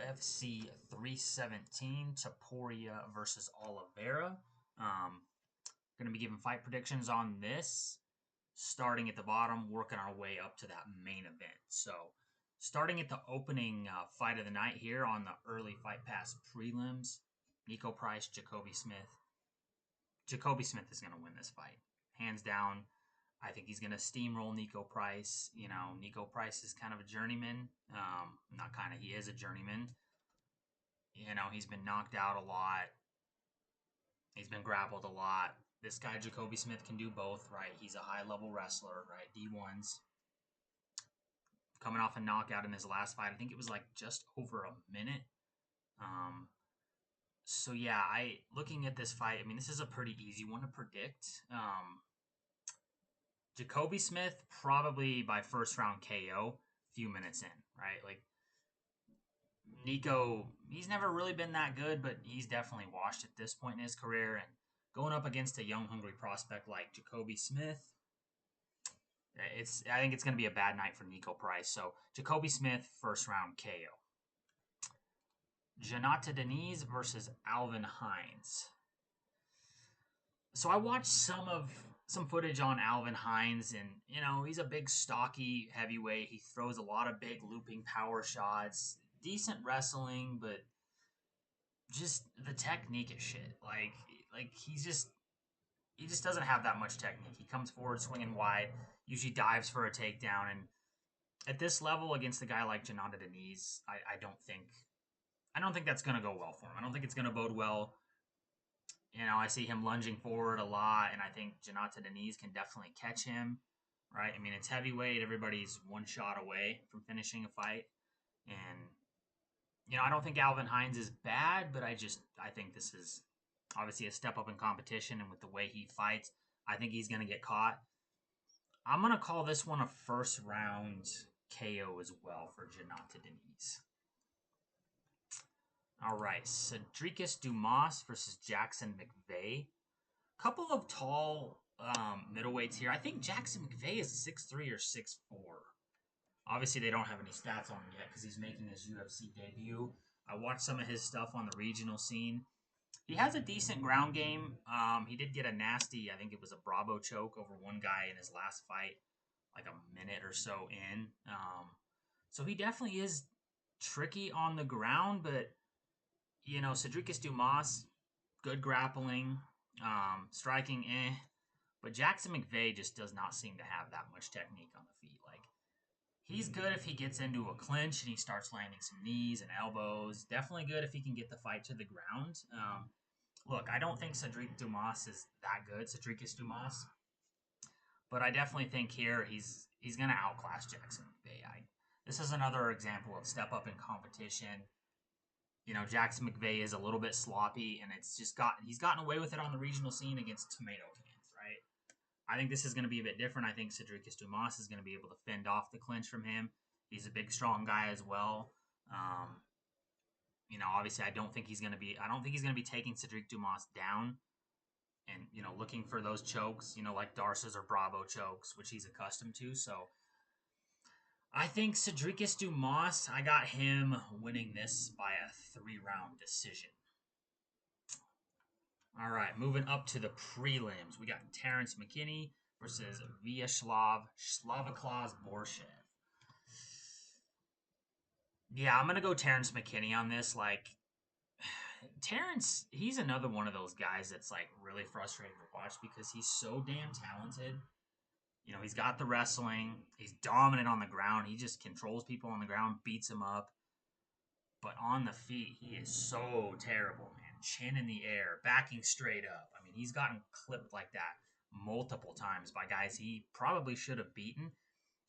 UFC 317, Topuria versus Oliveira. Going to be giving fight predictions on this, starting at the bottom, working our way up to that main event. So, starting at the opening fight of the night here on the early Fight Pass prelims, Nico Price, Jacoby Smith. Jacoby Smith is going to win this fight, hands down. I think he's going to steamroll Nico Price. You know, Nico Price is kind of a journeyman. Not kind of, he is a journeyman. You know, he's been knocked out a lot. He's been grappled a lot. This guy, Jacoby Smith, can do both, right? He's a high-level wrestler, right? D1s. Coming off a knockout in his last fight. I think it was like just over a minute. So, yeah, looking at this fight, I mean, this is a pretty easy one to predict. Jacoby Smith, probably by first round KO, few minutes in, right? Like, Nico, he's never really been that good, but he's definitely washed at this point in his career. And going up against a young, hungry prospect like Jacoby Smith, I think it's going to be a bad night for Nico Price. So, Jacoby Smith, first round KO. Janata Deniz versus Alvin Hines. So I watched some footage on Alvin Hines, and you know he's a big, stocky heavyweight. He throws a lot of big looping power shots, decent wrestling, but just the technique is shit. Like he just doesn't have that much technique. He comes forward swinging wide, usually dives for a takedown, and at this level against a guy like Janata Deniz, I don't think that's going to go well for him. I don't think it's going to bode well. You know, I see him lunging forward a lot, and I think Janata Deniz can definitely catch him, right? I mean, it's heavyweight. Everybody's one shot away from finishing a fight. And, you know, I don't think Alvin Hines is bad, but I think this is obviously a step up in competition, and with the way he fights, I think he's going to get caught. I'm going to call this one a first round KO as well for Janata Deniz. All right, Cedricus Dumas versus Jackson McVeigh. Couple of tall middleweights here. I think Jackson McVeigh is 6'3" or 6'4". Obviously, they don't have any stats on him yet because he's making his UFC debut. I watched some of his stuff on the regional scene. He has a decent ground game. He did get a nasty, I think it was a Bravo choke over one guy in his last fight, like a minute or so in. So he definitely is tricky on the ground, but you know, Cedricus Dumas, good grappling, striking, but Jackson McVeigh just does not seem to have that much technique on the feet. Like, he's good if he gets into a clinch and he starts landing some knees and elbows. Definitely good if he can get the fight to the ground. Look, I don't think Cedric Dumas is that good, Cedricus Dumas, but I definitely think here he's going to outclass Jackson McVeigh. This is another example of step up in competition. You know, Jackson McVeigh is a little bit sloppy, and he's gotten away with it on the regional scene against tomato cans, right? I think this is going to be a bit different. I think Cedricus Dumas is going to be able to fend off the clinch from him. He's a big, strong guy as well. You know, obviously, I don't think he's going to be taking Cedric Dumas down and, you know, looking for those chokes, you know, like Darce's or Bravo chokes, which he's accustomed to. So I think Cedricus Dumas, I got him winning this by a 3-round decision. All right, moving up to the prelims. We got Terrence McKinney versus Vyacheslav Borshev. Yeah, I'm going to go Terrence McKinney on this. Like, Terrence, he's another one of those guys that's, like, really frustrating to watch because he's so damn talented. You know, he's got the wrestling. He's dominant on the ground. He just controls people on the ground, beats them up. But on the feet, he is so terrible, man. Chin in the air, backing straight up. I mean, he's gotten clipped like that multiple times by guys he probably should have beaten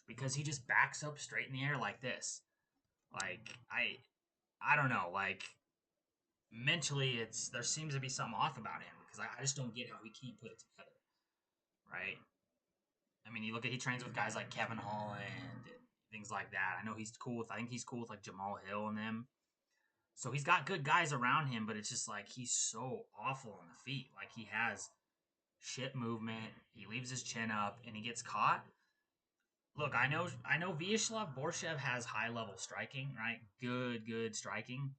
because he just backs up straight in the air like this. Like, I don't know. Like, mentally, there seems to be something off about him because I just don't get how he can't put it together, right? I mean, he trains with guys like Kevin Holland and things like that. I think he's cool with like Jamal Hill and them. So he's got good guys around him, but it's just like he's so awful on the feet. Like, he has shit movement. He leaves his chin up and he gets caught. Look, I know Vyacheslav Borshev has high level striking, right? Good striking.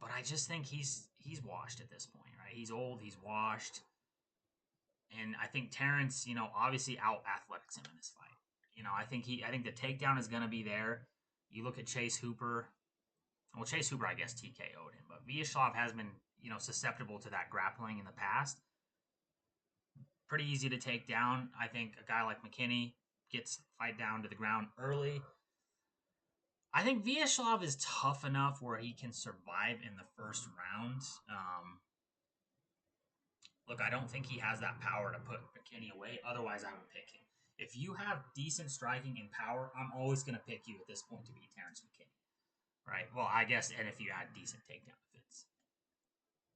But I just think he's washed at this point, right? He's old, he's washed. And I think Terrence, obviously out athletics him in this fight. I think the takedown is gonna be there. You look at Chase Hooper. Well, Chase Hooper, I guess TKO'd him, but Vyacheslav has been, susceptible to that grappling in the past. Pretty easy to take down. I think a guy like McKinney gets fight down to the ground early. I think Vyacheslav is tough enough where he can survive in the first round. Look, I don't think he has that power to put McKinney away. Otherwise, I would pick him. If you have decent striking and power, I'm always going to pick you at this point to beat Terrence McKinney. Right? Well, I guess, and if you add decent takedown defense.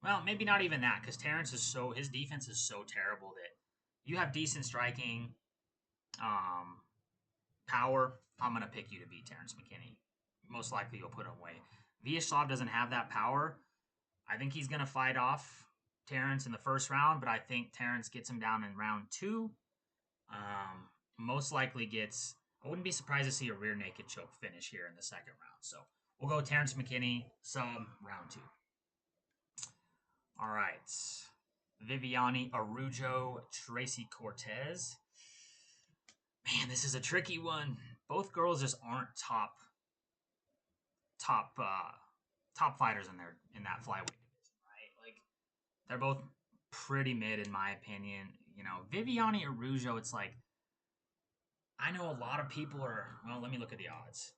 Well, maybe not even that, because Terrence his defense is so terrible that you have decent striking, power, I'm going to pick you to beat Terrence McKinney. Most likely you'll put him away. Vyacheslav doesn't have that power. I think he's going to fight off Terrence in the first round, but I think Terrence gets him down in round 2. Most likely gets... I wouldn't be surprised to see a rear naked choke finish here in the second round. So we'll go Terrence McKinney, round 2. All right. Viviane Araújo, Tracy Cortez. Man, this is a tricky one. Both girls just aren't top fighters in that flyweight division, right? Like, they're both pretty mid in my opinion. Viviane Araújo, it's like, I know a lot of people are, well, let me look at the odds.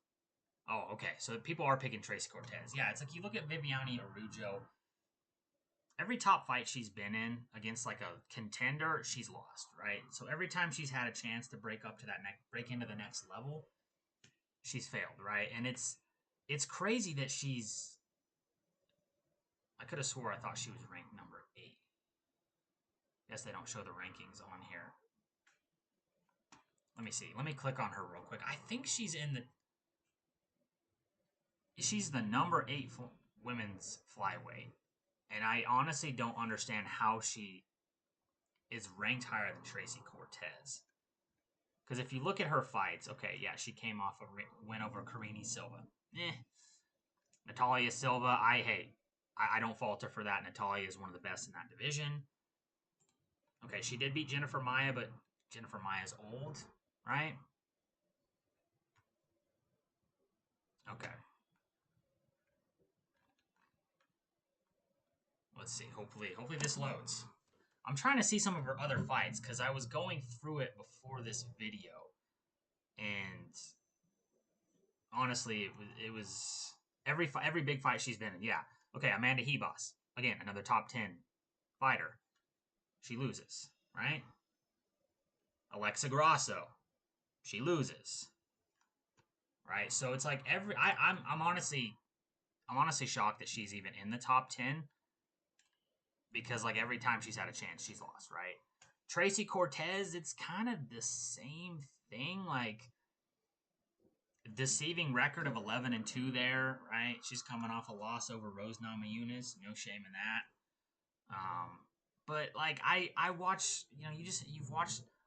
Oh, okay. So people are picking Tracy Cortez. Yeah, it's like you look at Viviane Araújo, every top fight she's been in against like a contender, she's lost, right? So every time she's had a chance to break into the next level, she's failed, right? And it's crazy that I could have swore I thought she was ranked number 8. Guess they don't show the rankings on here. Let me see. Let me click on her real quick. I think she's the number 8 women's flyweight. And I honestly don't understand how she is ranked higher than Tracy Cortez. Because if you look at her fights, okay, yeah, she came off a win over Karine Silva. Natalia Silva, I don't fault her for that. Natalia is one of the best in that division. Okay, she did beat Jennifer Maia, but Jennifer Maia's old, right? Okay. Let's see. Hopefully this loads. I'm trying to see some of her other fights because I was going through it before this video, and honestly, it was every big fight she's been in. Yeah. Okay, Amanda Hebos. Again, another top 10 fighter. She loses, right? Alexa Grasso. She loses. Right? So it's like I'm honestly shocked that she's even in the top 10 because like every time she's had a chance, she's lost, right? Tracy Cortez, it's kind of the same thing, like deceiving record of 11-2 there, right? She's coming off a loss over Rose Namajunas, no shame in that. But like I watch,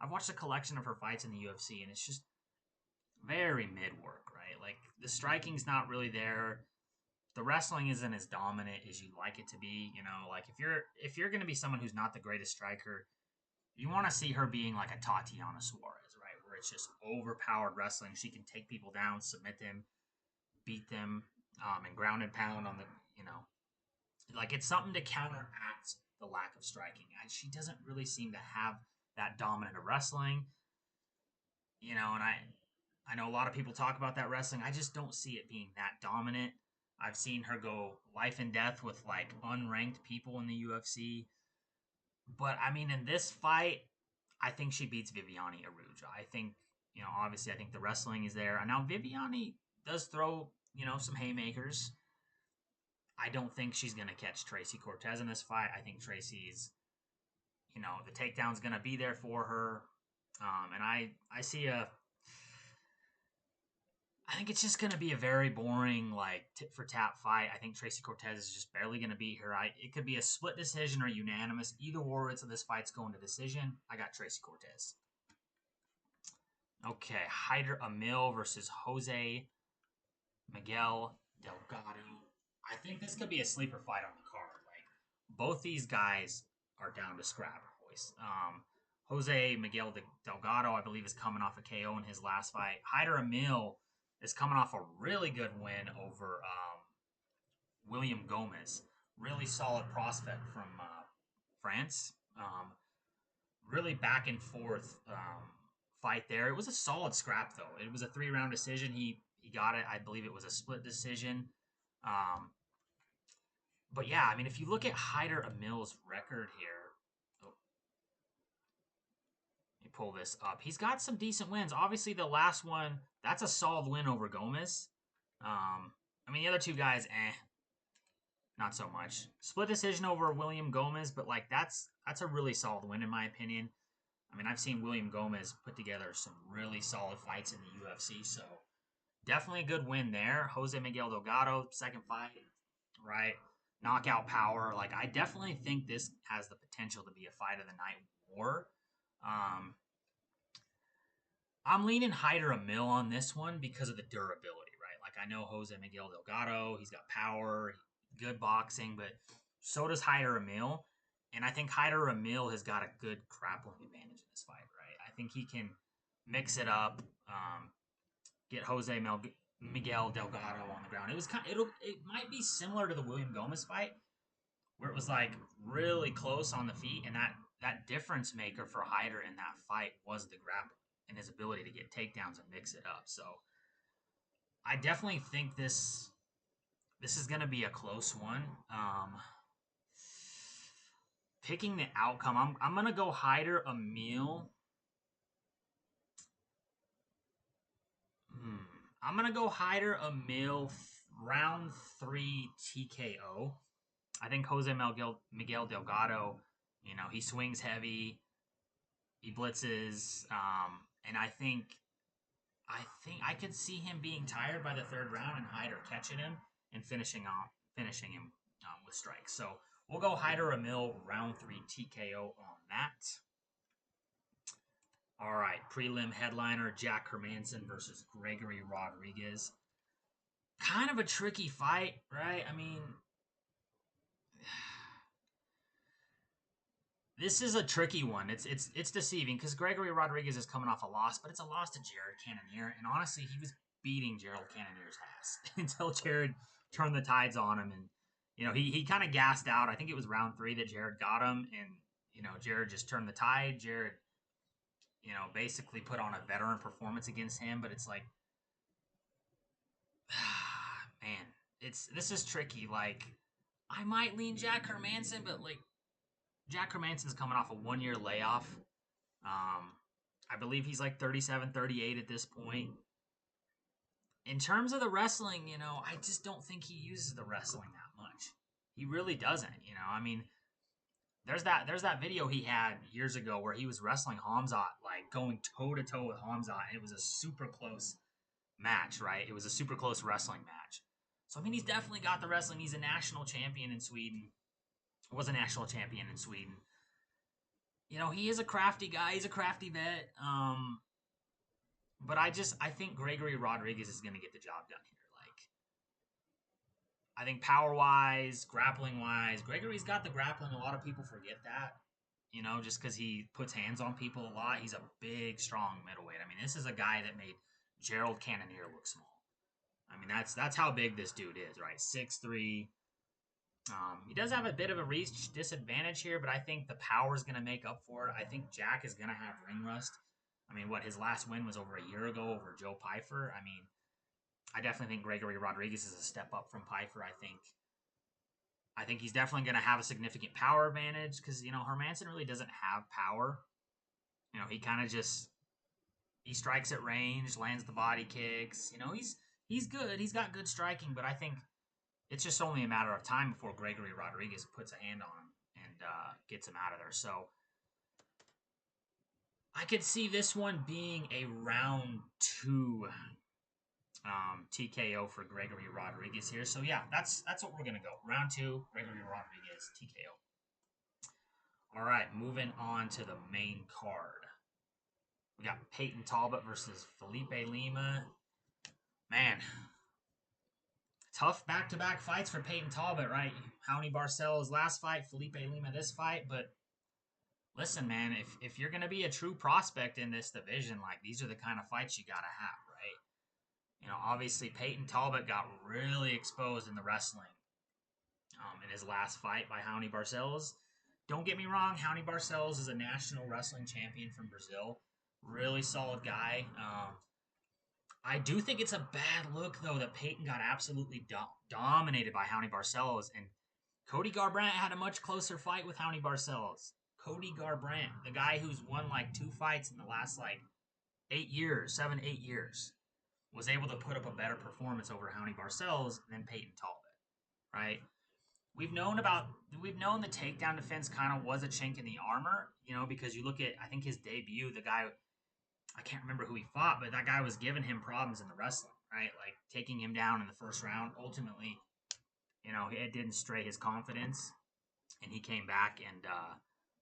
I've watched a collection of her fights in the UFC, and it's just very mid work, right? Like the striking's not really there. The wrestling isn't as dominant as you'd like it to be. Like if you're gonna be someone who's not the greatest striker, you want to see her being like a Tatiana Suarez, right? Where it's just overpowered wrestling. She can take people down, submit them, beat them, and ground and pound on the, like it's something to counteract the lack of striking. She doesn't really seem to have that dominant of wrestling, and I know a lot of people talk about that wrestling. I just don't see it being that dominant. I've seen her go life and death with like unranked people in the UFC. But I mean, in this fight, I think she beats Viviane Araújo. I think, obviously, I think the wrestling is there. And now Viviane does throw, some haymakers. I don't think she's going to catch Tracy Cortez in this fight. I think Tracy's, the takedown's going to be there for her. And I see I think it's just going to be a very boring, like, tit-for-tat fight. I think Tracy Cortez is just barely going to beat her. It could be a split decision or unanimous. Either or, this fight's going to decision. I got Tracy Cortez. Okay, Hyder Emil versus Jose Miguel Delgado. I think this could be a sleeper fight on the card. Like both these guys are down to scrap, boys. Jose Miguel Delgado, I believe, is coming off a KO in his last fight. Hyder Emil is coming off a really good win over William Gomez. Really solid prospect from France. Really back and forth fight there. It was a solid scrap though. It was a 3-round decision. He got it. I believe it was a split decision. Um, but yeah, I mean, if you look at Hyder Emil's record here, oh, let me pull this up. He's got some decent wins. Obviously, the last one, that's a solid win over Gomez. I mean, the other two guys, not so much. Split decision over William Gomez, but like that's a really solid win in my opinion. I mean, I've seen William Gomez put together some really solid fights in the UFC, so definitely a good win there. Jose Miguel Delgado, second fight, right? Knockout power. Like, I definitely think this has the potential to be a fight of the night war. Um, I'm leaning Hyder Emil on this one because of the durability, right? Like, I know Jose Miguel Delgado, he's got power, good boxing, but so does Hyder Emil. And I think Hyder Emil has got a good grappling advantage in this fight, right? I think he can mix it up, get Miguel Delgado on the ground. It was it might be similar to the William Gomez fight, where it was like really close on the feet, and that difference maker for Hyder in that fight was the grappling and his ability to get takedowns and mix it up. So I definitely think this is going to be a close one. Picking the outcome, I'm going to go Hyder Emil. I'm going to go Hyder Emil round 3 TKO. I think Jose Miguel Delgado, you know, he swings heavy, he blitzes, and I think I could see him being tired by the third round and Hyder catching him and finishing him with strikes. So we'll go Hyder Emil round 3 TKO on that. All right, prelim headliner Jack Hermanson versus Gregory Rodriguez. Kind of a tricky fight, right? I mean, this is a tricky one. It's deceiving because Gregory Rodriguez is coming off a loss, but it's a loss to Jared Cannonier, and honestly, he was beating Gerald Cannonier's ass until Jared turned the tides on him, and you know he kind of gassed out. I think it was round 3 that Jared got him, and you know Jared just turned the tide. Jared, you know, basically put on a veteran performance against him, but it's like, man, this is tricky. Like, I might lean Jack Hermanson, but like Jack Hermanson's coming off a 1-year layoff. I believe he's like 37, 38 at this point. In terms of the wrestling, you know, I just don't think he uses the wrestling that much. He really doesn't, you know. I mean, there's that video he had years ago where he was wrestling Hamzat, like going toe to toe with Hamzat, and it was a super close match, right? It was a super close wrestling match. So I mean, he's definitely got the wrestling. He's a national champion in Sweden. Was a national champion in Sweden. You know, he is a crafty guy. He's a crafty vet. But I think Gregory Rodriguez is going to get the job done here. Like, I think power-wise, grappling-wise, Gregory's got the grappling. A lot of people forget that, you know, just because he puts hands on people a lot. He's a big, strong middleweight. I mean, this is a guy that made Gerald Cannonier look small. I mean, that's how big this dude is, right? 6'3". He does have a bit of a reach disadvantage here, but I think the power is going to make up for it. I think Jack is going to have ring rust. I mean, his last win was over a year ago over Joe Pyfer. I mean, I definitely think Gregory Rodriguez is a step up from Pyfer. I think he's definitely going to have a significant power advantage because, you know, Hermanson really doesn't have power. You know, he kind of just, he strikes at range, lands the body kicks. You know, he's good. He's got good striking, but I think it's just only a matter of time before Gregory Rodriguez puts a hand on him and gets him out of there. So I could see this one being a round 2 TKO for Gregory Rodriguez here. So yeah, that's what we're gonna go. Round 2, Gregory Rodriguez TKO. All right, moving on to the main card. We got Peyton Talbot versus Felipe Lima. Man, tough back-to-back fights for Peyton Talbot, right? Raoni Barcelo's last fight, Felipe Lima this fight, but listen, man, if you're gonna be a true prospect in this division, like these are the kind of fights you gotta have, right? You know, obviously Peyton Talbot got really exposed in the wrestling in his last fight by Raoni Barcelos. Don't get me wrong, Raoni Barcelos is a national wrestling champion from Brazil. Really solid guy. I do think it's a bad look, though, that Peyton got absolutely dominated by Raoni Barcelos, and Cody Garbrandt had a much closer fight with Raoni Barcelos. Cody Garbrandt, the guy who's won like 2 fights in the last like 8 years, 7, 8 years, was able to put up a better performance over Raoni Barcelos than Peyton Talbot, right? We've known the takedown defense kind of was a chink in the armor, you know, because you look at, I think his debut, the guy, I can't remember who he fought, but that guy was giving him problems in the wrestling, right? Like taking him down in the first round. Ultimately, you know, it didn't stray his confidence, and he came back and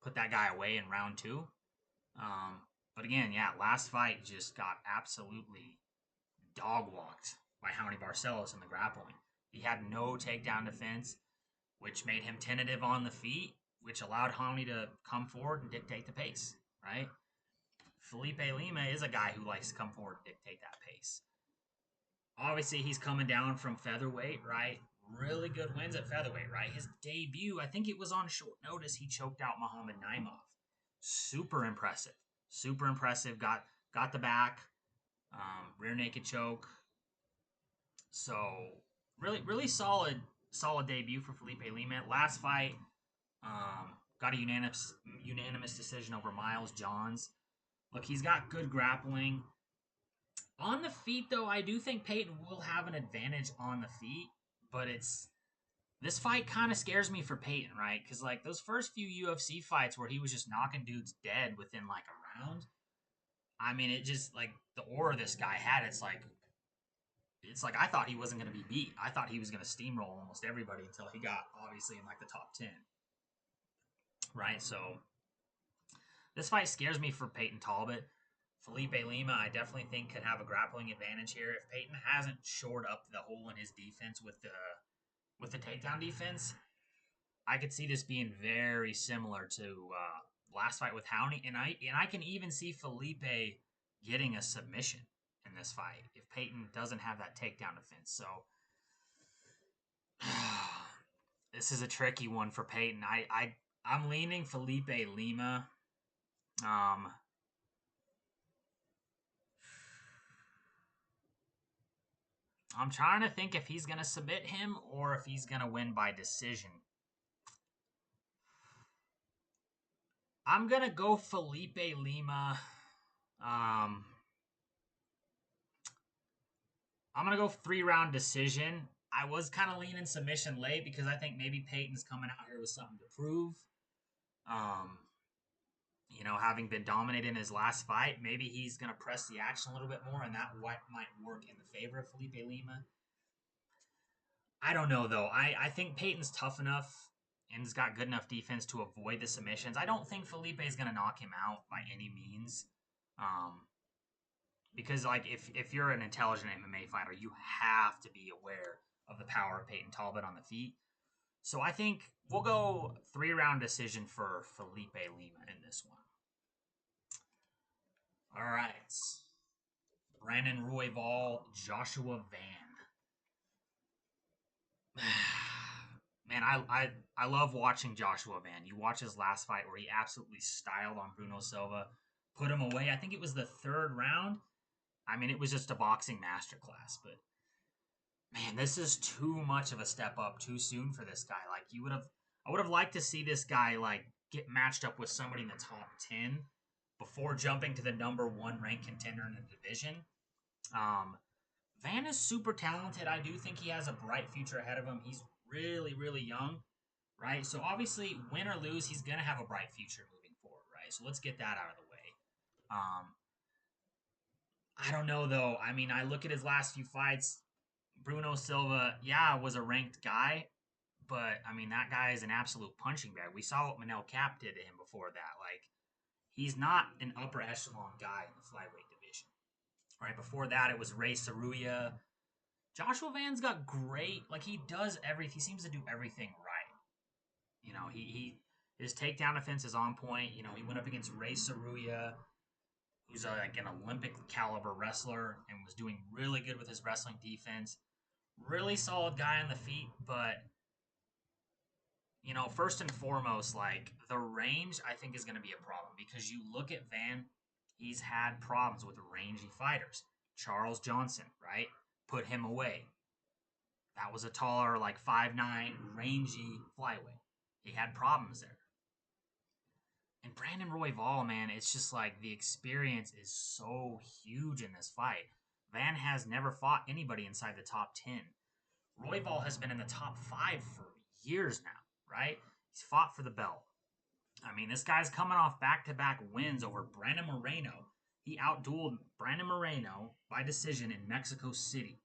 put that guy away in round 2. But again, yeah, last fight just got absolutely dog walked by Raoni Barcelos in the grappling. He had no takedown defense, which made him tentative on the feet, which allowed Raoni to come forward and dictate the pace, right? Felipe Lima is a guy who likes to come forward and dictate that pace. Obviously, he's coming down from featherweight, right? Really good wins at featherweight, right? His debut, I think it was on short notice, he choked out Muhammad Naimov. Super impressive. Super impressive. Got the back, rear naked choke. So really solid debut for Felipe Lima. Last fight, got a unanimous decision over Miles Johns. Look, he's got good grappling. On the feet, though, I do think Peyton will have an advantage on the feet, but this fight kind of scares me for Peyton, right? Because like those first few UFC fights where he was just knocking dudes dead within like a round, I mean, it just like the aura this guy had. It's like I thought he wasn't going to be beat. I thought he was going to steamroll almost everybody until he got obviously in like the top 10, right? So this fight scares me for Peyton Talbot. Felipe Lima, I definitely think could have a grappling advantage here if Peyton hasn't shored up the hole in his defense with the takedown defense. I could see this being very similar to last fight with Raoni, and I can even see Felipe getting a submission in this fight if Peyton doesn't have that takedown defense. So this is a tricky one for Peyton. I'm leaning Felipe Lima. I'm trying to think if he's going to submit him or if he's going to win by decision. I'm going to go Felipe Lima. I'm going to go 3-round decision. I was kind of leaning submission late because I think maybe Peyton's coming out here with something to prove. You know, having been dominated in his last fight, maybe he's going to press the action a little bit more, and that might work in the favor of Felipe Lima. I don't know, though. I think Peyton's tough enough and has got good enough defense to avoid the submissions. I don't think Felipe is going to knock him out by any means. Because, like, if you're an intelligent MMA fighter, you have to be aware of the power of Peyton Talbot on the feet. So I think we'll go 3-round decision for Felipe Lima in this one. All right. Brandon Royval, Joshua Van. Man, I love watching Joshua Van. You watch his last fight where he absolutely styled on Bruno Silva, put him away. I think it was the 3rd round. I mean, it was just a boxing masterclass. But man, this is too much of a step up too soon for this guy. Like I would have liked to see this guy like get matched up with somebody in the top 10 before jumping to the number 1 ranked contender in the division. Van is super talented. I do think he has a bright future ahead of him. He's really, really young, right? So obviously, win or lose, he's going to have a bright future moving forward, right? So let's get that out of the way. I don't know, though. I mean, I look at his last few fights. Bruno Silva, yeah, was a ranked guy, but, I mean, that guy is an absolute punching bag. We saw what Manel Cap did to him before that. Like, he's not an upper echelon guy in the flyweight division. Right before that, it was Ray Saruya. Joshua Van's got great, like he does everything. He seems to do everything right. You know, he his takedown defense is on point. You know, he went up against Ray Saruya, who's like an Olympic caliber wrestler and was doing really good with his wrestling defense. Really solid guy on the feet, but you know, first and foremost, like the range, I think is going to be a problem because you look at Van, he's had problems with rangy fighters. Charles Johnson, right? Put him away. That was a taller, like 5'9", rangy flyweight. He had problems there. And Brandon Royval, man, it's just like the experience is so huge in this fight. Van has never fought anybody inside the top 10. Royval has been in the top 5 for years now, right? He's fought for the belt. I mean, this guy's coming off back-to-back wins over Brandon Moreno. He outdueled Brandon Moreno by decision in Mexico City,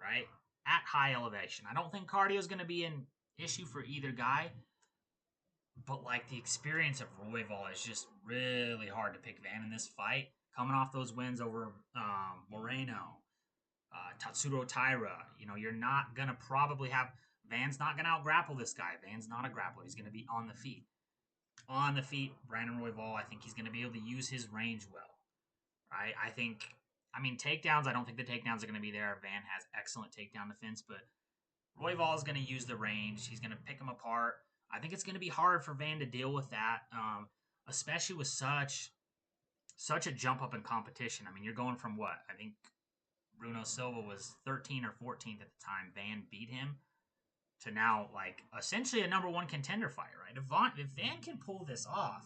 right? At high elevation. I don't think cardio is going to be an issue for either guy, but like the experience of Royval is just really hard to pick Van in this fight. Coming off those wins over Moreno, Tatsuro Taira, you know, you're not going to probably have, Van's not going to out-grapple this guy. Van's not a grappler. He's going to be on the feet. On the feet, Brandon Royval, I think he's going to be able to use his range well, right? I mean, takedowns, I don't think the takedowns are going to be there. Van has excellent takedown defense, but Royval is going to use the range. He's going to pick him apart. I think it's going to be hard for Van to deal with that, especially with such a jump up in competition. I mean, you're going from what? I think Bruno Silva was 13 or 14th at the time. Van beat him to now, like, essentially a number one contender fight, right? If Van can pull this off,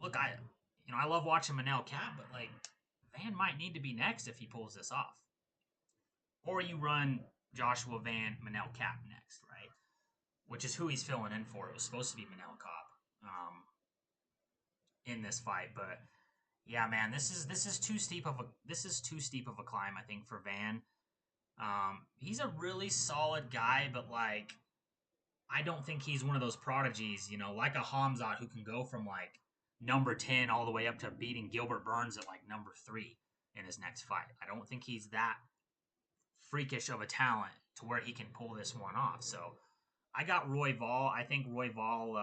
look, I love watching Manel Cap, but like, Van might need to be next if he pulls this off. Or you run Joshua Van, Manel Cap next, right? Which is who he's filling in for. It was supposed to be Manel Cap in this fight, but yeah, man, this is too steep of a climb, I think, for Van. He's a really solid guy, but like, I don't think he's one of those prodigies, you know, like a Hamzat who can go from like number 10 all the way up to beating Gilbert Burns at like number 3 in his next fight. I don't think he's that freakish of a talent to where he can pull this one off. So I got Royval. I think Royval,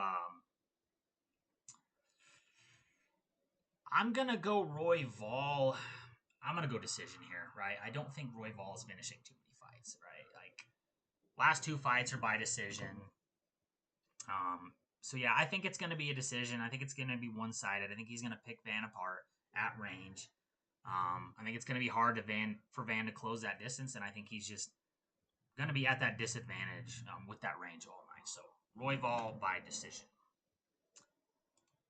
I'm going to go Royval. I'm going to go decision here, right? I don't think Royval is finishing too many fights, right? Like, last 2 fights are by decision. So yeah, I think it's going to be a decision. I think it's going to be one-sided. I think he's going to pick Van apart at range. I think it's going to be hard for Van to close that distance, and I think he's just going to be at that disadvantage with that range all night. So Royval by decision.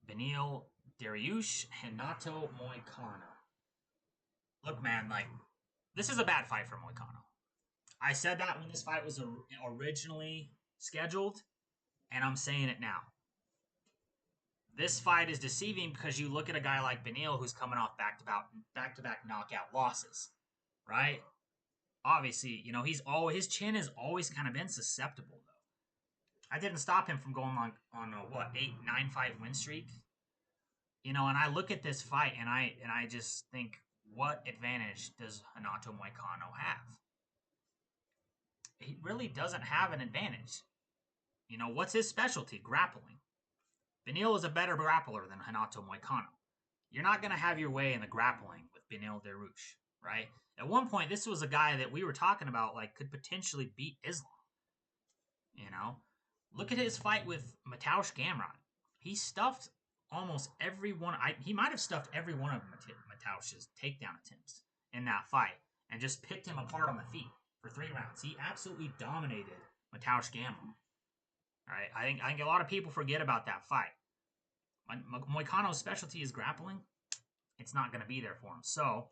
Beneil Dariush, Renato Moicano. Look, man, like, this is a bad fight for Moicano. I said that when this fight was originally scheduled, and I'm saying it now. This fight is deceiving because you look at a guy like Beneil who's coming off back-to-back knockout losses, right? Obviously, you know, his chin has always kind of been susceptible, though. I didn't stop him from going on a 8-9-5 win streak. You know, and I look at this fight and I just think, what advantage does Renato Moicano have? He really doesn't have an advantage. You know, what's his specialty? Grappling. Beneil is a better grappler than Renato Moicano. You're not going to have your way in the grappling with Beneil Dariush, right? At one point, this was a guy that we were talking about, like, could potentially beat Islam. You know? Look at his fight with Mateusz Gamrot. He stuffed almost every one. He might have stuffed every one of Mateusz's takedown attempts in that fight and just picked him apart on the feet for 3 rounds. He absolutely dominated Mateusz Gamrot. Right? I think a lot of people forget about that fight. Moicano's specialty is grappling. It's not going to be there for him. So,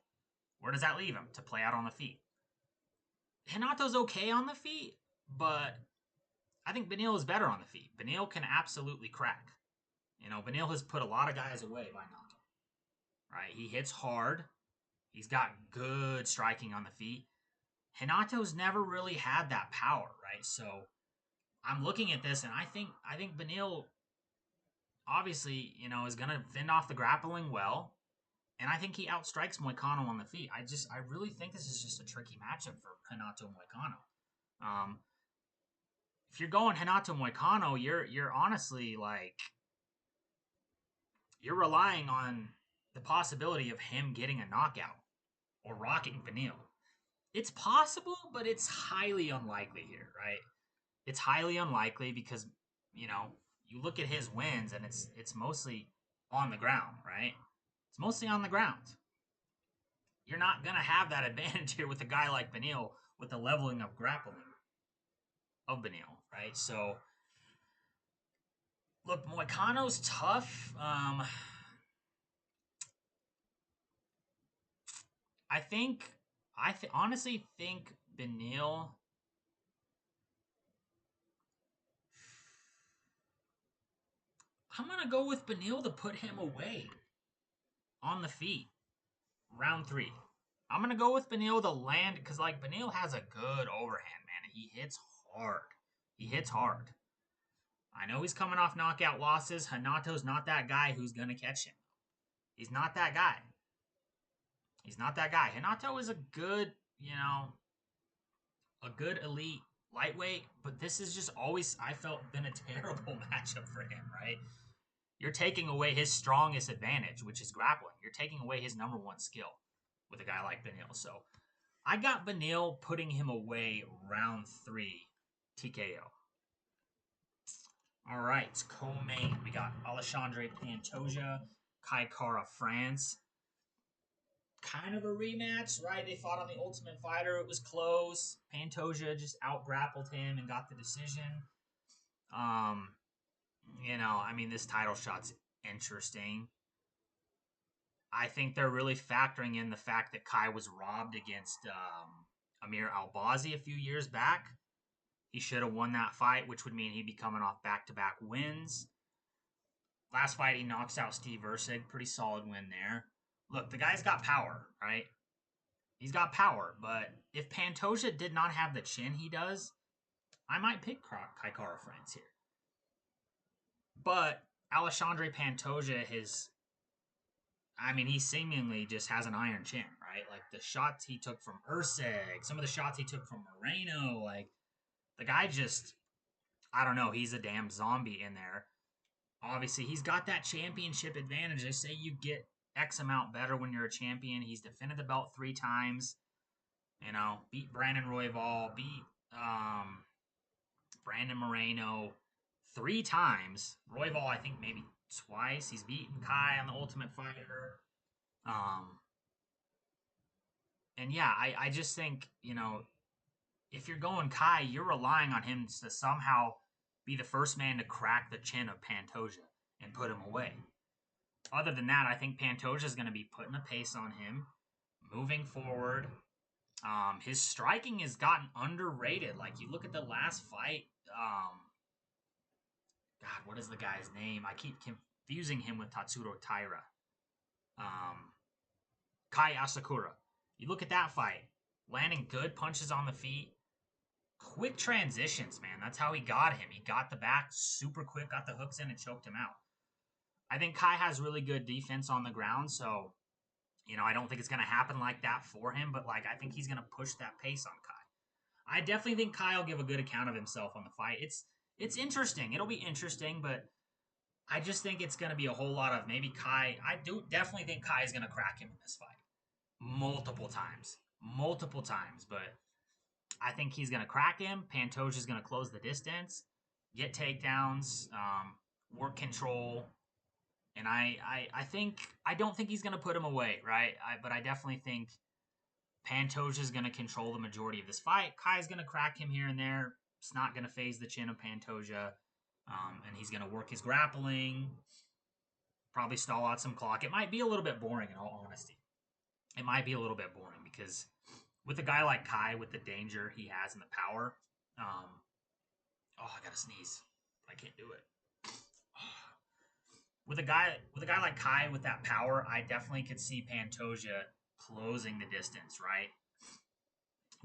where does that leave him? To play out on the feet. Renato's okay on the feet, but I think Beneil is better on the feet. Beneil can absolutely crack. You know, Beneil has put a lot of guys away by knocking. Right? He hits hard. He's got good striking on the feet. Renato's never really had that power, right? So, I'm looking at this, and I think Beneil obviously, is going to fend off the grappling well. And I think he outstrikes Moicano on the feet. I really think this is just a tricky matchup for Renato Moicano. If you're going Renato Moicano, you're honestly like you're relying on the possibility of him getting a knockout or rocking Beneil. It's possible, but it's highly unlikely here, right? It's highly unlikely because you look at his wins and it's mostly on the ground, right? It's mostly on the ground. You're not gonna have that advantage here with a guy like Beneil with the leveling of grappling of Beneil, right? So look, Moicano's tough. I honestly think Beneil. I'm gonna go with Beneil to put him away on the feet. Round 3. I'm gonna go with Beneil to land because like Beneil has a good overhand, man. He hits hard. He hits hard. I know he's coming off knockout losses. Hanato's not that guy who's gonna catch him. He's not that guy. He's not that guy. Hanato is a good, a good elite lightweight, but this is just always, I felt, been a terrible matchup for him, right? You're taking away his strongest advantage, which is grappling. You're taking away his number one skill with a guy like Beneil. So I got Beneil putting him away round 3 TKO. All right, co-main. We got Alexandre Pantoja, Kai Kara France. Kind of a rematch, right? They fought on the Ultimate Fighter. It was close. Pantoja just out-grappled him and got the decision. This title shot's interesting. I think they're really factoring in the fact that Kai was robbed against Amir Albazi a few years back. He should have won that fight, which would mean he'd be coming off back-to-back wins. Last fight, he knocks out Steve Erceg. Pretty solid win there. Look, the guy's got power, right? He's got power, but if Pantoja did not have the chin he does, I might pick Kai Kara France here. But Alexandre Pantoja he seemingly just has an iron chin, right? Like the shots he took from Erceg, some of the shots he took from Moreno, like the guy just, I don't know, he's a damn zombie in there. Obviously, he's got that championship advantage. They say you get X amount better when you're a champion. He's defended the belt 3 times. Beat Brandon Royval, beat Brandon Moreno 3 times. Royval, I think maybe twice. He's beaten Kai on the Ultimate Fighter. And yeah, I just think, if you're going Kai, you're relying on him to somehow be the first man to crack the chin of Pantoja and put him away. Other than that, I think Pantoja is going to be putting a pace on him, moving forward. His striking has gotten underrated. Like, you look at the last fight. God, what is the guy's name? I keep confusing him with Tatsuro Taira. Kai Asakura. You look at that fight. Landing good punches on the feet. Quick transitions, man. That's how he got him. He got the back super quick, got the hooks in, and choked him out. I think Kai has really good defense on the ground, so, I don't think it's going to happen like that for him, but, I think he's going to push that pace on Kai. I definitely think Kai will give a good account of himself on the fight. It's interesting. It'll be interesting, but I just think it's going to be a whole lot of maybe Kai. I do definitely think Kai is going to crack him in this fight. Multiple times, but I think he's going to crack him. Pantoja is going to close the distance, get takedowns, work control. And I don't think he's going to put him away, right? But I definitely think Pantoja is going to control the majority of this fight. Kai's going to crack him here and there. It's not going to phase the chin of Pantoja. And he's going to work his grappling, probably stall out some clock. It might be a little bit boring, in all honesty. It might be a little bit boring because with a guy like Kai, with the danger he has and the power, I gotta sneeze. I can't do it. With a guy like Kai with that power, I definitely could see Pantoja closing the distance, right?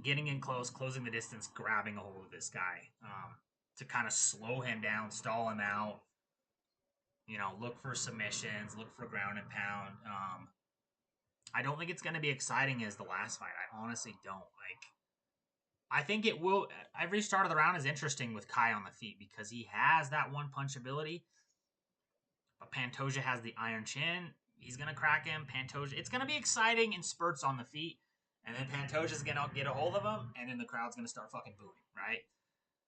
Getting in close, closing the distance, grabbing a hold of this guy to kind of slow him down, stall him out. look for submissions, look for ground and pound. I don't think it's going to be exciting as the last fight. I honestly don't. I think it will. Every start of the round is interesting with Kai on the feet because he has that one punch ability. But Pantoja has the iron chin. He's going to crack him. Pantoja. It's going to be exciting in spurts on the feet. And then Pantoja's going to get a hold of him. And then the crowd's going to start fucking booing, right?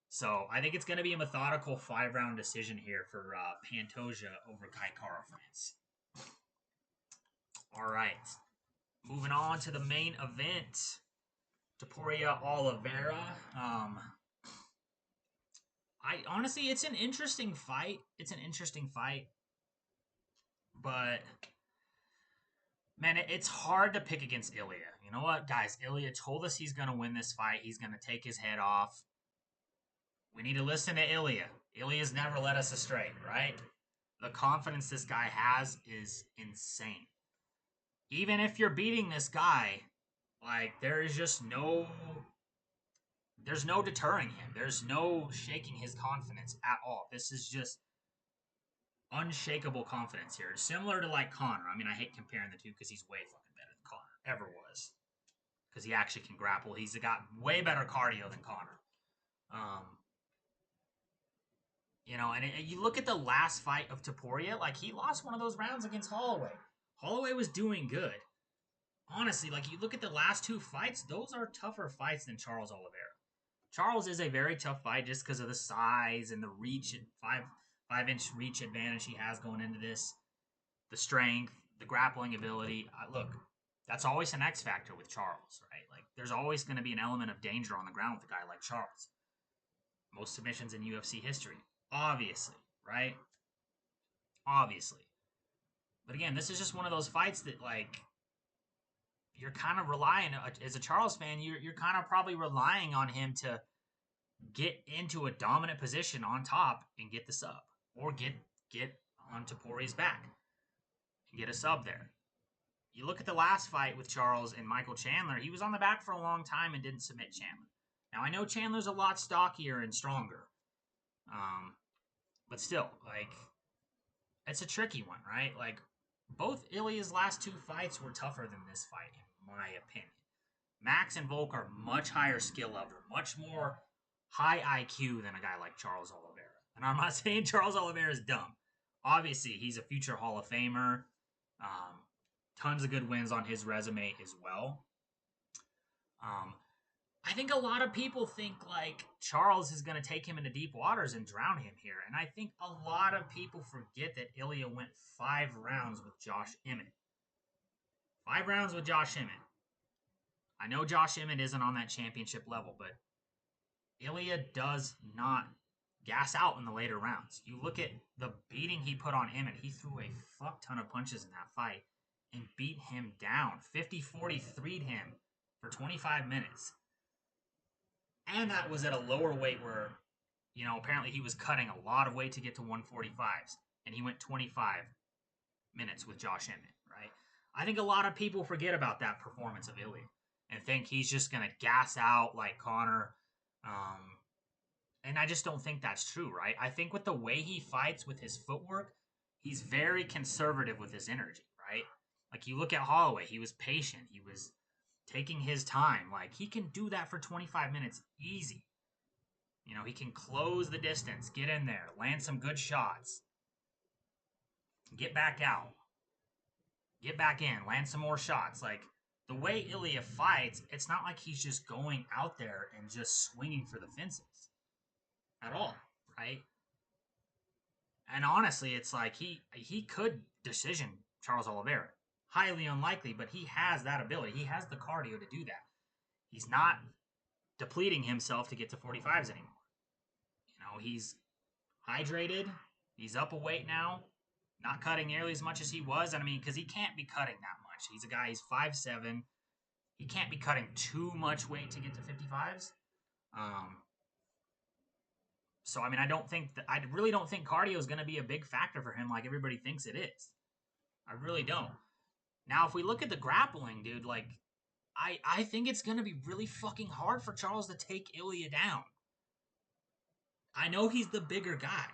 So I think it's going to be a methodical 5-round decision here for Pantoja over Kai Kara France. All right. Moving on to the main event. Topuria Oliveira. Honestly, it's an interesting fight. But man, it's hard to pick against Ilya. You know what, guys? Ilya told us he's gonna win this fight. He's gonna take his head off. We need to listen to Ilya. Ilya's never led us astray, right? The confidence this guy has is insane. Even if you're beating this guy, there's no deterring him. There's no shaking his confidence at all. This is just unshakable confidence here. Similar to Conor. I mean, I hate comparing the two because he's way fucking better than Conor. Ever was. Because he actually can grapple. He's got way better cardio than Conor. And you look at the last fight of Topuria, he lost one of those rounds against Holloway. Holloway was doing good. Honestly, you look at the last 2 fights, those are tougher fights than Charles Oliveira. Charles is a very tough fight just because of the size and the reach and 5-inch reach advantage he has going into this. The strength, the grappling ability. Look, that's always an X factor with Charles, right? There's always going to be an element of danger on the ground with a guy like Charles. Most submissions in UFC history. Obviously, right? Obviously. But again, this is just one of those fights that, you're kind of relying, as a Charles fan, you're kind of probably relying on him to get into a dominant position on top and get the sub. Or get on Topuria's back and get a sub there. You look at the last fight with Charles and Michael Chandler, he was on the back for a long time and didn't submit Chandler. Now, I know Chandler's a lot stockier and stronger. But still, it's a tricky one, right? Both Ilya's last 2 fights were tougher than this fight, in my opinion. Max and Volk are much higher skill level, much more high IQ than a guy like Charles Oliveira. And I'm not saying Charles Oliveira is dumb. Obviously, he's a future Hall of Famer. Tons of good wins on his resume as well. I think a lot of people think Charles is going to take him into deep waters and drown him here. And I think a lot of people forget that Ilya went 5 rounds with Josh Emmett. 5 rounds with Josh Emmett. I know Josh Emmett isn't on that championship level, but Ilya does not gas out in the later rounds. You look at the beating he put on Emmett. He threw a fuck ton of punches in that fight and beat him down. 50-43'd him for 25 minutes. And that was at a lower weight where, apparently he was cutting a lot of weight to get to 145s. And he went 25 minutes with Josh Emmett, right? I think a lot of people forget about that performance of Ilya and think he's just going to gas out like Conor. And I just don't think that's true, right? I think with the way he fights with his footwork, he's very conservative with his energy, right? You look at Holloway, he was patient. He was taking his time. He can do that for 25 minutes easy. He can close the distance, get in there, land some good shots, get back out, get back in, land some more shots. The way Ilya fights, it's not like he's just going out there and just swinging for the fences at all, right? And honestly, it's he could decision Charles Oliveira. Highly unlikely, but he has that ability. He has the cardio to do that. He's not depleting himself to get to 45s anymore. He's hydrated. He's up a weight now. Not cutting nearly as much as he was. Because he can't be cutting that much. He's a guy, he's 5'7". He can't be cutting too much weight to get to 55s. So, I really don't think cardio is going to be a big factor for him like everybody thinks it is. I really don't. Now, if we look at the grappling, dude, I think it's going to be really fucking hard for Charles to take Ilya down. I know he's the bigger guy.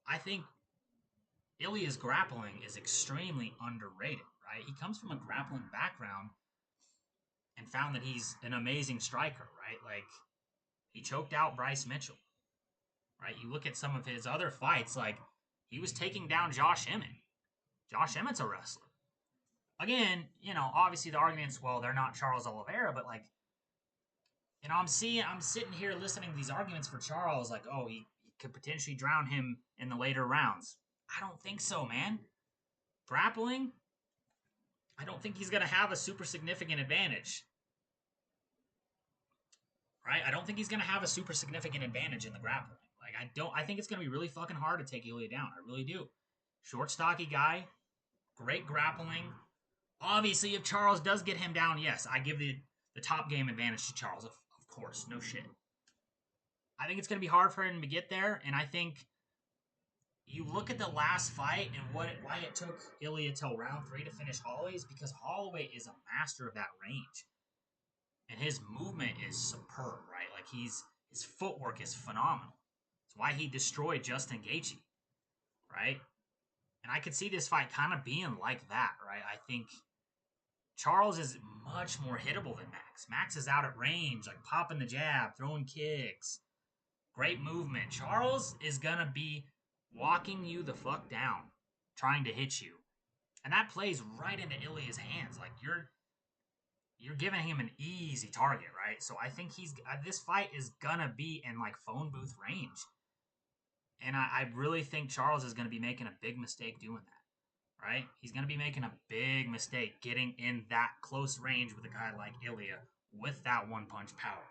I think Ilya's grappling is extremely underrated, right? He comes from a grappling background and found that he's an amazing striker, right? Like, he choked out Bryce Mitchell, right? You look at some of his other fights, like, he was taking down Josh Emmett. Josh Emmett's a wrestler. Again, obviously the argument's, well, they're not Charles Oliveira, but like, I'm sitting here listening to these arguments for Charles, like, oh, he could potentially drown him in the later rounds. I don't think so, man. Grappling, I don't think he's going to have a super significant advantage. Right? I don't think he's going to have a super significant advantage in the grappling. Like, I think it's going to be really fucking hard to take Ilya down. I really do. Short, stocky guy, great grappling. Obviously, if Charles does get him down, yes, I give the top game advantage to Charles, of course, no shit. I think it's going to be hard for him to get there, and I think you look at the last fight and why it took Ilya till round 3 to finish Holloway is because Holloway is a master of that range. And his movement is superb, right? Like, his footwork is phenomenal. It's why he destroyed Justin Gaethje, right? And I could see this fight kind of being like that, right? I think Charles is much more hittable than Max. Max is out at range, like popping the jab, throwing kicks, great movement. Charles is going to be walking you the fuck down, trying to hit you. And that plays right into Ilya's hands. Like, you're giving him an easy target, right? So I think this fight is gonna be in like phone booth range, and I really think Charles is gonna be making a big mistake doing that, right? He's gonna be making a big mistake getting in that close range with a guy like Ilya with that one punch power.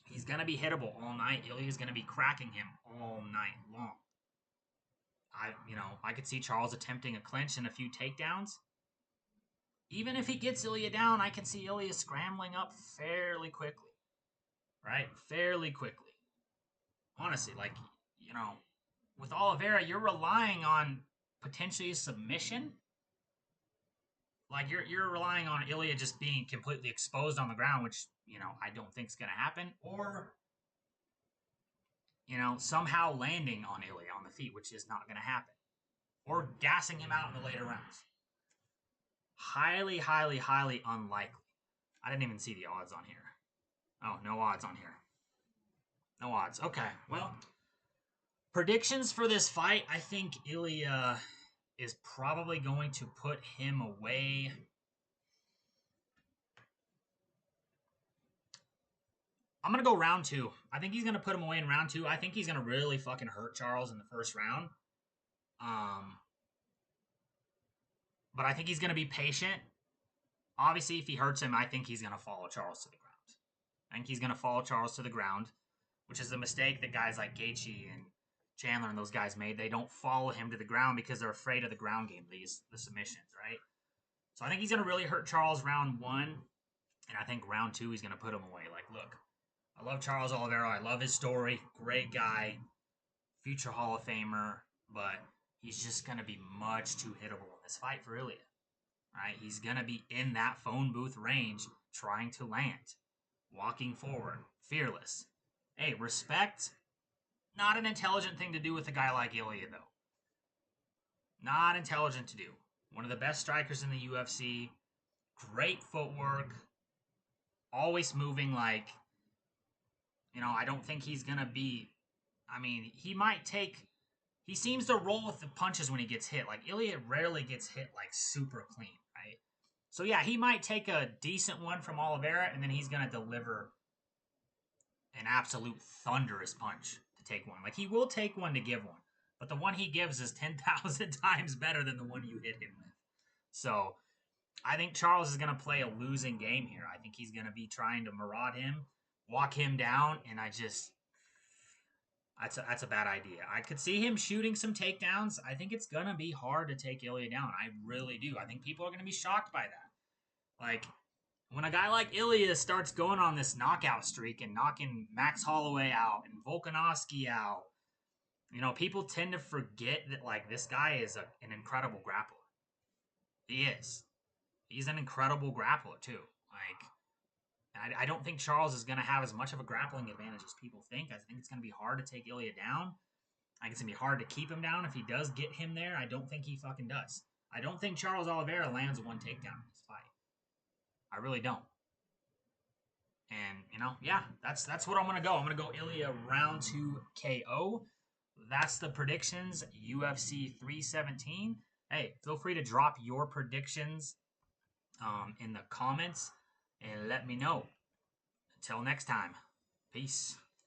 He's gonna be hittable all night. Ilya's gonna be cracking him all night long. I could see Charles attempting a clinch and a few takedowns. Even if he gets Ilya down, I can see Ilya scrambling up fairly quickly. Right? Fairly quickly. Honestly, like, with Oliveira, you're relying on potentially a submission. Like, you're relying on Ilya just being completely exposed on the ground, which, I don't think is going to happen. Or, somehow landing on Ilya on the feet, which is not going to happen. Or gassing him out in the later rounds. Highly, highly, highly unlikely. I didn't even see the odds on here. Oh, no odds on here. No odds. Okay, well, predictions for this fight. I think Ilya is probably going to put him away. I'm going to go round 2. I think he's going to put him away in round 2. I think he's going to really fucking hurt Charles in the first round. But I think he's going to be patient. Obviously, if he hurts him, I think he's going to follow Charles to the ground. I think he's going to follow Charles to the ground, which is a mistake that guys like Gaethje and Chandler and those guys made. They don't follow him to the ground because they're afraid of the ground game, the submissions, right? So I think he's going to really hurt Charles round 1, and I think round 2 he's going to put him away. Like, look, I love Charles Oliveira. I love his story. Great guy, future Hall of Famer, but he's just going to be much too hittable in this fight for Ilya, right? He's going to be in that phone booth range trying to land, walking forward, fearless. Hey, respect, not an intelligent thing to do with a guy like Ilya, though. Not intelligent to do. One of the best strikers in the UFC. Great footwork. Always moving like, I don't think he's going to be, he seems to roll with the punches when he gets hit. Like, Ilya rarely gets hit like super clean, right? So yeah, he might take a decent one from Oliveira, and then he's going to deliver an absolute thunderous punch to take one. Like, he will take one to give one, but the one he gives is 10,000 times better than the one you hit him with. So I think Charles is going to play a losing game here. I think he's going to be trying to maraud him, walk him down, and that's a bad idea. I could see him shooting some takedowns. I think it's going to be hard to take Ilya down. I really do. I think people are going to be shocked by that. Like, when a guy like Ilya starts going on this knockout streak and knocking Max Holloway out and Volkanovski out, people tend to forget that, like, this guy is an incredible grappler. He is. He's an incredible grappler, too. Like, I don't think Charles is going to have as much of a grappling advantage as people think. I think it's going to be hard to take Ilya down. I think it's going to be hard to keep him down if he does get him there. I don't think he fucking does. I don't think Charles Oliveira lands one takedown in this fight. I really don't. And, you know, yeah, that's what I'm going to go. I'm going to go Ilya round 2 KO. That's the predictions, UFC 317. Hey, feel free to drop your predictions in the comments and let me know. Until next time, peace.